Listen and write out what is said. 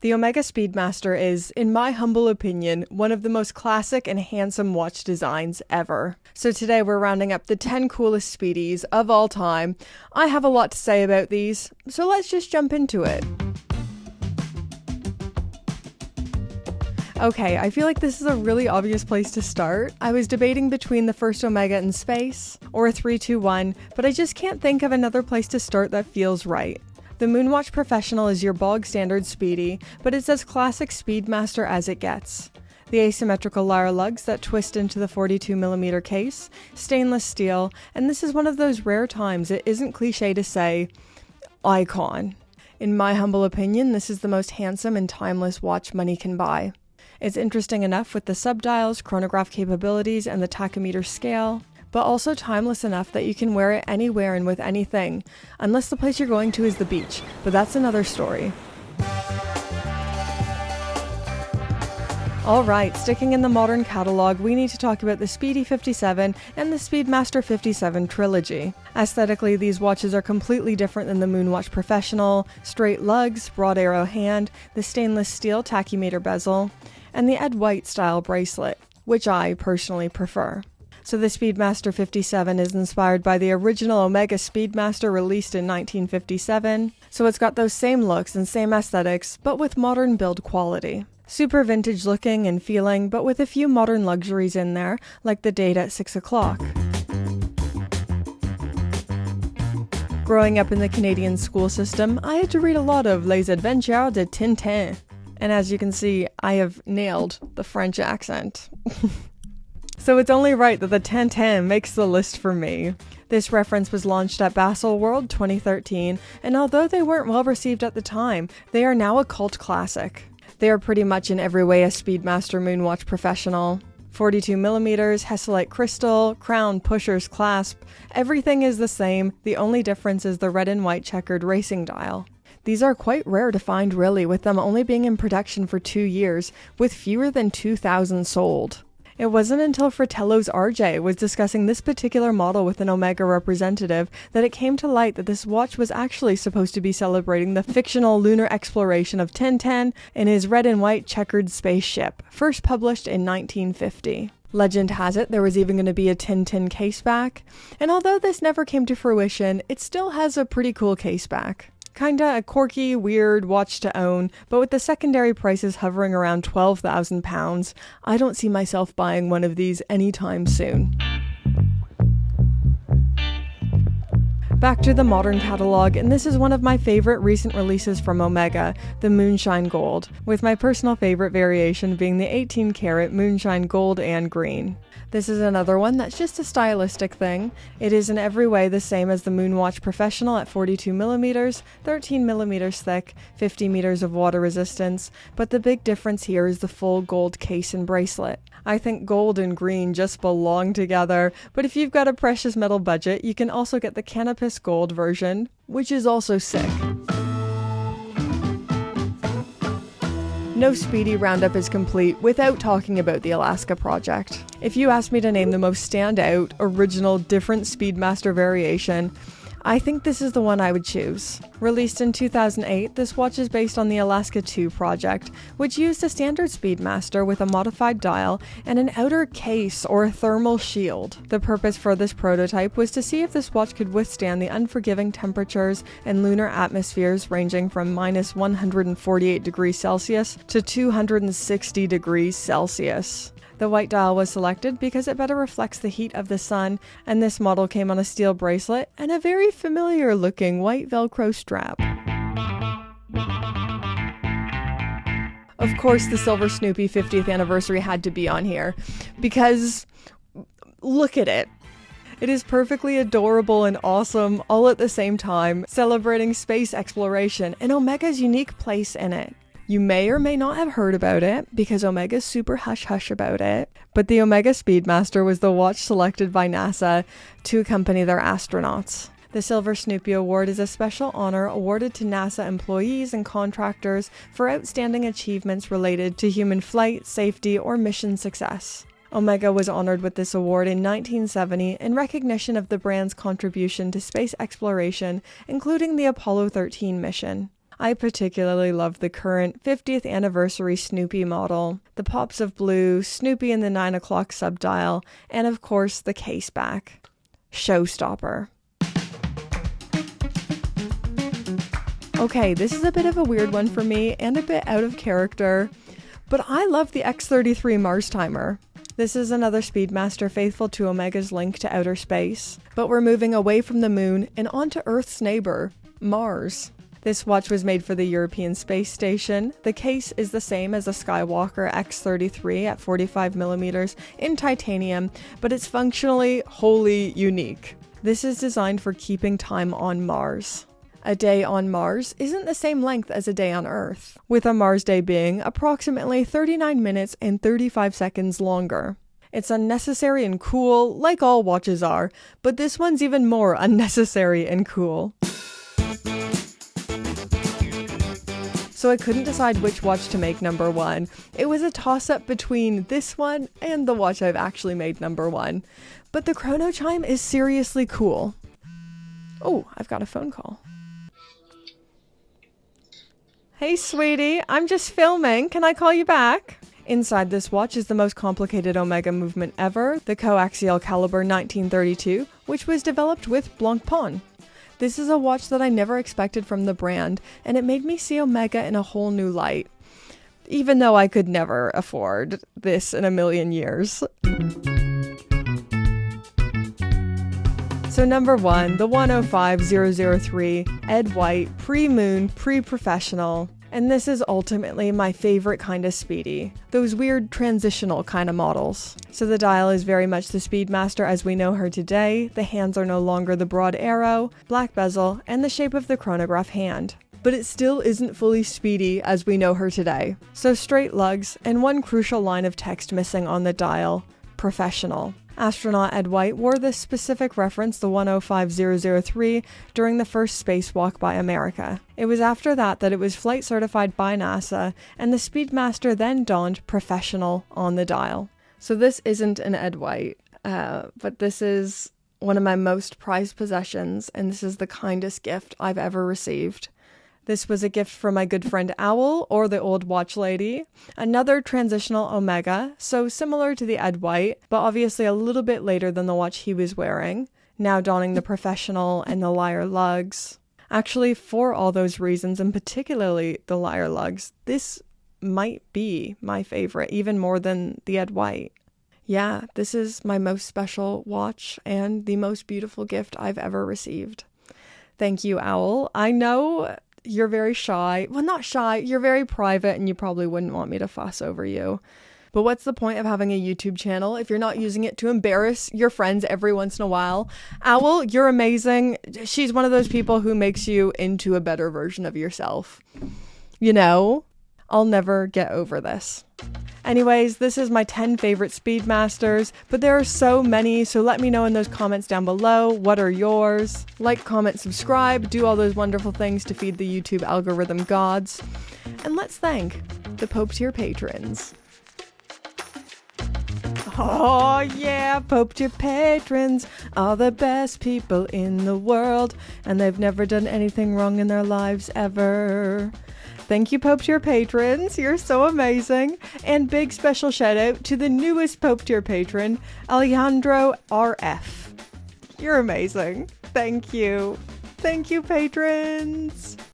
The Omega Speedmaster is, in my humble opinion, one of the most classic and handsome watch designs ever. So today we're rounding up the 10 coolest speedies of all time. I have a lot to say about these, so let's just jump into it. Okay, I feel like this is a really obvious place to start. I was debating between the first Omega in space or a 3-2-1, but I just can't think of another place to start that feels right. The Moonwatch Professional is your bog standard speedy, but it's as classic Speedmaster as it gets. The asymmetrical lyre lugs that twist into the 42mm case, stainless steel, and this is one of those rare times it isn't cliche to say, icon. In my humble opinion, this is the most handsome and timeless watch money can buy. It's interesting enough with the subdials, chronograph capabilities, and the tachometer scale, but also timeless enough that you can wear it anywhere and with anything, unless the place you're going to is the beach, but that's another story. Alright, sticking in the modern catalogue, we need to talk about the Speedy 57 and the Speedmaster 57 trilogy. Aesthetically, these watches are completely different than the Moonwatch Professional: straight lugs, broad arrow hand, the stainless steel tachometer bezel, and the Ed White style bracelet, which I personally prefer. So the Speedmaster 57 is inspired by the original Omega Speedmaster released in 1957, so it's got those same looks and same aesthetics, but with modern build quality. Super vintage looking and feeling, but with a few modern luxuries in there, like the date at 6 o'clock. Growing up in the Canadian school system, I had to read a lot of Les Adventures de TinTin. And as you can see, I have nailed the French accent. So it's only right that the TinTin makes the list for me. This reference was launched at Baselworld 2013, and although they weren't well received at the time, they are now a cult classic. They are pretty much in every way a Speedmaster Moonwatch Professional. 42mm, Hesselite crystal, crown, pushers, clasp, everything is the same, the only difference is the red and white checkered racing dial. These are quite rare to find really, with them only being in production for 2 years, with fewer than 2,000 sold. It wasn't until Fratello's RJ was discussing this particular model with an Omega representative that it came to light that this watch was actually supposed to be celebrating the fictional lunar exploration of TinTin in his red and white checkered spaceship, first published in 1950. Legend has it there was even going to be a TinTin caseback, and although this never came to fruition, it still has a pretty cool caseback. Kinda a quirky, weird watch to own, but with the secondary prices hovering around £12,000, I don't see myself buying one of these anytime soon. Back to the modern catalogue, and this is one of my favorite recent releases from Omega, the Moonshine Gold, with my personal favorite variation being the 18-karat Moonshine Gold and Green. This is another one that's just a stylistic thing. It is in every way the same as the Moonwatch Professional at 42mm, 13mm thick, 50 meters of water resistance, but the big difference here is the full gold case and bracelet. I think gold and green just belong together, but if you've got a precious metal budget, you can also get the Canopus Gold version, which is also sick. No Speedy roundup is complete without talking about the Alaska project. If you ask me to name the most standout, original, different Speedmaster variation, I think this is the one I would choose. Released in 2008, this watch is based on the Alaska 2 project, which used a standard Speedmaster with a modified dial and an outer case or thermal shield. The purpose for this prototype was to see if this watch could withstand the unforgiving temperatures and lunar atmospheres ranging from minus 148 degrees Celsius to 260 degrees Celsius. The white dial was selected because it better reflects the heat of the sun, and this model came on a steel bracelet and a very familiar looking white Velcro strap. Of course, the silver Snoopy 50th anniversary had to be on here, because look at it. It is perfectly adorable and awesome all at the same time, celebrating space exploration and Omega's unique place in it. You may or may not have heard about it, because Omega's super hush-hush about it, but the Omega Speedmaster was the watch selected by NASA to accompany their astronauts. The Silver Snoopy Award is a special honor awarded to NASA employees and contractors for outstanding achievements related to human flight, safety, or mission success. Omega was honored with this award in 1970 in recognition of the brand's contribution to space exploration, including the Apollo 13 mission. I particularly love the current 50th anniversary Snoopy model, the pops of blue, Snoopy in the 9 o'clock subdial, and of course the case back. Showstopper. Okay, this is a bit of a weird one for me and a bit out of character, but I love the X33 Marstimer. This is another Speedmaster faithful to Omega's link to outer space, but we're moving away from the moon and onto Earth's neighbor, Mars. This watch was made for the European Space Station. The case is the same as a Skywalker X33 at 45mm in titanium, but it's functionally wholly unique. This is designed for keeping time on Mars. A day on Mars isn't the same length as a day on Earth, with a Mars day being approximately 39 minutes and 35 seconds longer. It's unnecessary and cool, like all watches are, but this one's even more unnecessary and cool. So I couldn't decide which watch to make number one. It was a toss-up between this one and the watch I've actually made number one. But the Chrono Chime is seriously cool. Oh, I've got a phone call. Hey sweetie, I'm just filming. Can I call you back? Inside this watch is the most complicated Omega movement ever, the coaxial caliber 1932, which was developed with Blancpain. This is a watch that I never expected from the brand, and it made me see Omega in a whole new light. Even though I could never afford this in a million years. So number one, the 105003 Ed White pre-moon, pre-professional. And this is ultimately my favorite kind of Speedy, those weird transitional kind of models. So the dial is very much the Speedmaster as we know her today, the hands are no longer the broad arrow, black bezel, and the shape of the chronograph hand. But it still isn't fully Speedy as we know her today. So straight lugs, and one crucial line of text missing on the dial, professional. Astronaut Ed White wore this specific reference, the 105003, during the first spacewalk by America. It was after that it was flight certified by NASA, and the Speedmaster then donned professional on the dial. So this isn't an Ed White, but this is one of my most prized possessions, and this is the kindest gift I've ever received. This was a gift from my good friend Owl, or the old watch lady, another transitional Omega, so similar to the Ed White, but obviously a little bit later than the watch he was wearing, now donning the professional and the lyre lugs. Actually, for all those reasons, and particularly the lyre lugs, this might be my favorite, even more than the Ed White. Yeah, this is my most special watch and the most beautiful gift I've ever received. Thank you, Owl. I know you're very shy. Well, not shy. You're very private and you probably wouldn't want me to fuss over you. But what's the point of having a YouTube channel if you're not using it to embarrass your friends every once in a while? Owl, you're amazing. She's one of those people who makes you into a better version of yourself. You know, I'll never get over this. Anyways, this is my 10 favorite Speedmasters, but there are so many, so let me know in those comments down below. What are yours? Like, comment, subscribe, do all those wonderful things to feed the YouTube algorithm gods. And let's thank the Pope tier patrons. Oh yeah, Pope tier patrons are the best people in the world, and they've never done anything wrong in their lives ever. Thank you, Pope tier patrons. You're so amazing. And big special shout out to the newest Pope tier patron, Alejandro RF. You're amazing. Thank you. Thank you, patrons.